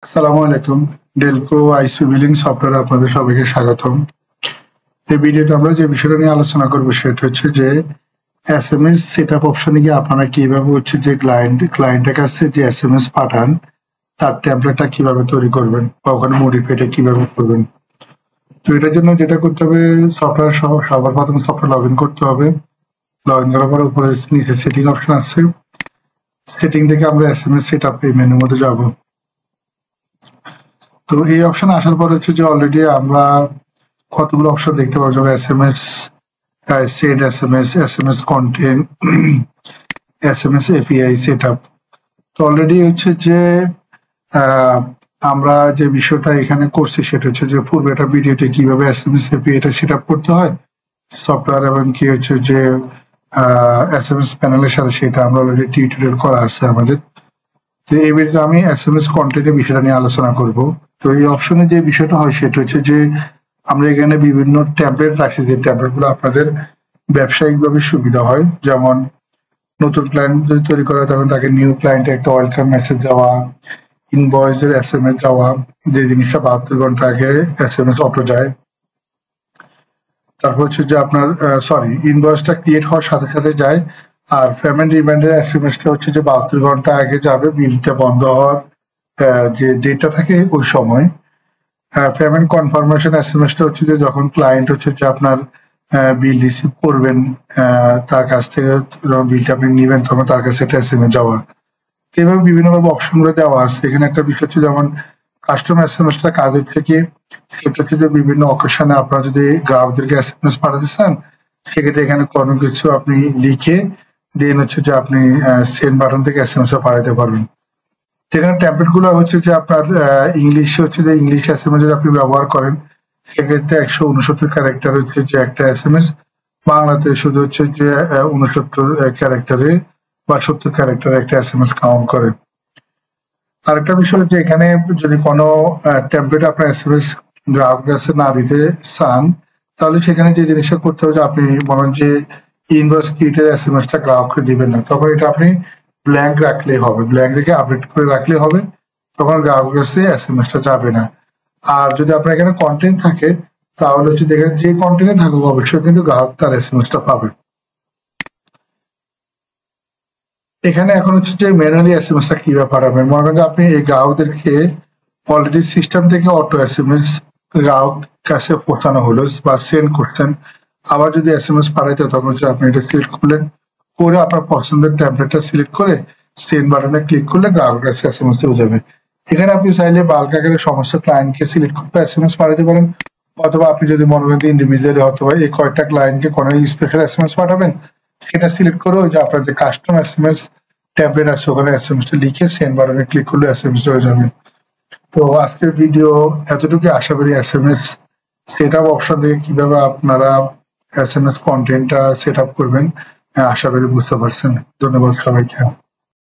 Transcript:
আসসালামু আলাইকুম। Delco আইসপি billing সফটওয়্যারে আপনাদের সবাইকে স্বাগতম। এই ভিডিওতে আমরা যে বিষয়টা নিয়ে আলোচনা করব সেটা হচ্ছে যে এসএমএস সেটআপ অপশনে গিয়ে আপনারা কিভাবে হচ্ছে যে ক্লায়েন্টের কাছে যে এসএমএস পাঠান তার টেমপ্লেটটা কিভাবে তৈরি করবেন বা ওখানে মডিফাইটা কিভাবে করবেন। তো এটার জন্য যেটা করতে হবে, সফটওয়্যার সবার প্রথমে সফটওয়্যার লগ ইন করতে হবে। লগ ইন করার পর উপরে নিচে সেটিং অপশন আছে, সেটিং থেকে আমরা এসএমএস সেটআপ এই মেনুর মধ্যে যাব। তো এই অপশন আসার পর হচ্ছে যে অলরেডি আমরা কতগুলো অপশন দেখতে পাবো, যেমন SMS, send SMS, SMS content, SMS API setup. তো অলরেডি হচ্ছে যে আমরা যে বিষয়টা এখানে করছি সেটা হচ্ছে যে পূর্বে একটা ভিডিওতে কিভাবে এসএমএস এপিআইটা সেটআপ করতে হয় সফটওয়্যার এবং কি হচ্ছে যে এসএমএস প্যানেলের সাথে, সেটা আমরা অলরেডি টিউটোরিয়াল করা আছে আমাদের। তো এই ভিডিওতে আমি এসএমএস কন্টেন্টের বিষয়টা নিয়ে আলোচনা করব। তো এই অপশনে যে বিষয়টা হয় সেটা হচ্ছে যে আমরা এখানে বিভিন্ন ট্যাবলেট রাখছি, যে ট্যাবলেটগুলো আপনাদের ব্যবসায়িকভাবে সুবিধা হয়। যেমন নতুন ক্লায়েন্ট যদি তৈরি করে তখন তাকে নিউ ক্লায়েন্টে একটা ওয়েলকাম মেসেজ দেওয়া, ইনভয়েসের এসএমএস দেওয়া, যে জিনিসটা 72 ঘন্টা আগে এসএমএস অটো যায়। তারপর হচ্ছে যে আপনার ইনভয়েসটা ক্রিয়েট হওয়ার সাথে সাথে যায়, আর পেমেন্ট রিমাইন্ডার এসএমএসটা হচ্ছে যে 72 ঘন্টা আগে যাবে বিলটা বন্ধ হওয়ার যে ডেটটা থাকে ওই সময়। পেমেন্ট কনফার্মেশন এসএমএসটা হচ্ছে যে যখন ক্লায়েন্ট হচ্ছে যে আপনার বিল রিসিভ করবেন, তার কাছ থেকে যখন বিলটা আপনি নেবেন তখন তার কাছে একটা এসএমএস যাওয়া। এইভাবে বিভিন্নভাবে অপশনগুলো দেওয়া আছে। এখানে একটা বিষয় হচ্ছে যেমন কাস্টমার এসএমএসটা কাজ হচ্ছে কি, সেটা হচ্ছে যে বিভিন্ন অকেশনে আপনারা যদি গ্রাহকদেরকে এসএমএস পাঠাতে চান সেক্ষেত্রে এখানে কোনো কিছু আপনি লিখে দেন হচ্ছে যে আপনি সেন্ড বাটন থেকে এসএমএস পাঠাতে পারবেন। এখানে ট্যাবলেট গুলো হচ্ছে যে আপনার ইংলিশে হচ্ছে যে ইংলিশ এসএমএস যদি আপনি ব্যবহার করেন সেক্ষেত্রে 169 ক্যারেক্টার হচ্ছে যে একটা এসএমএস, বাংলাতে শুধু হচ্ছে যে 69 ক্যারেক্টারে বা 70 ক্যারেক্টারে একটা এসএমএস কাউন্ট করে। আরেকটা বিষয় হচ্ছে এখানে যদি কোনো টেমপ্লেট আপনার এসএমএস গ্রাহকের কাছে না দিতে চান তাহলে সেখানে যে জিনিসটা করতে হবে যে আপনি বলেন যে ইনভয়েস ক্রিয়েটের এসএমএসটা গ্রাহককে দিবেন না, তখন এটা আপনি ব্ল্যাঙ্ক রাখলেই হবে, ব্ল্যাঙ্ক রেখে আপডেট করে রাখলেই হবে, তখন গ্রাহকের কাছে এসএমএসটা যাবে না। আর যদি আপনার এখানে কন্টেন্ট থাকে তাহলে হচ্ছে দেখেন যে কন্টেন্টে থাকুক অবশ্যই কিন্তু গ্রাহক তার এসএমএসটা পাবে। এখানে এখন হচ্ছে যে ম্যানুয়ালি এসএমএসটা কিভাবে পাঠাবেন। মনে করেন যে আপনি এই গ্রাহকদেরকে অলরেডি সিস্টেম থেকে অটো এসএমএস গ্রাহক কাছে পৌঁছানো হলো বা সেন্ড করছেন, আবার যদি এসএমএস পাঠাইতে তখন হচ্ছে আপনি এটা সিলেক্ট করলেন, করে আপনার পছন্দের টেমপ্লেটটা সিলেক্ট করে সেন্ড বাটনে ক্লিক করলে গ্রাহকের কাছে এসএমএস চলে যাবে। এখানে আপনি চাইলে বাল্ক আকারে সমস্ত ক্লায়েন্টকে সিলেক্ট করতে এসএমএস পাঠাতে পারেন, অথবা আপনি যদি মনে করেন ইন্ডিভিজুয়ালি অথবা এই কয়েকটা ক্লায়েন্টকে কোনো স্পেশাল এসএমএস পাঠাবেন সেটা সিলেক্ট করে ওই যে আপনার যে কাস্টম এসএমএস ট্যাবলেট আছে ওখানে এসএমএসটা লিখে সেন্ড বাটনে ক্লিক করলে এসএমএস চলে যাবে। তো আজকের ভিডিও এতটুকু, আশা করি এসএমএস সেটআপ অপশন থেকে কিভাবে আপনারা এসএমএস কন্টেন্টটা সেট আপ করবেন আশা করি বুঝতে পারছেন। ধন্যবাদ সবাইকে।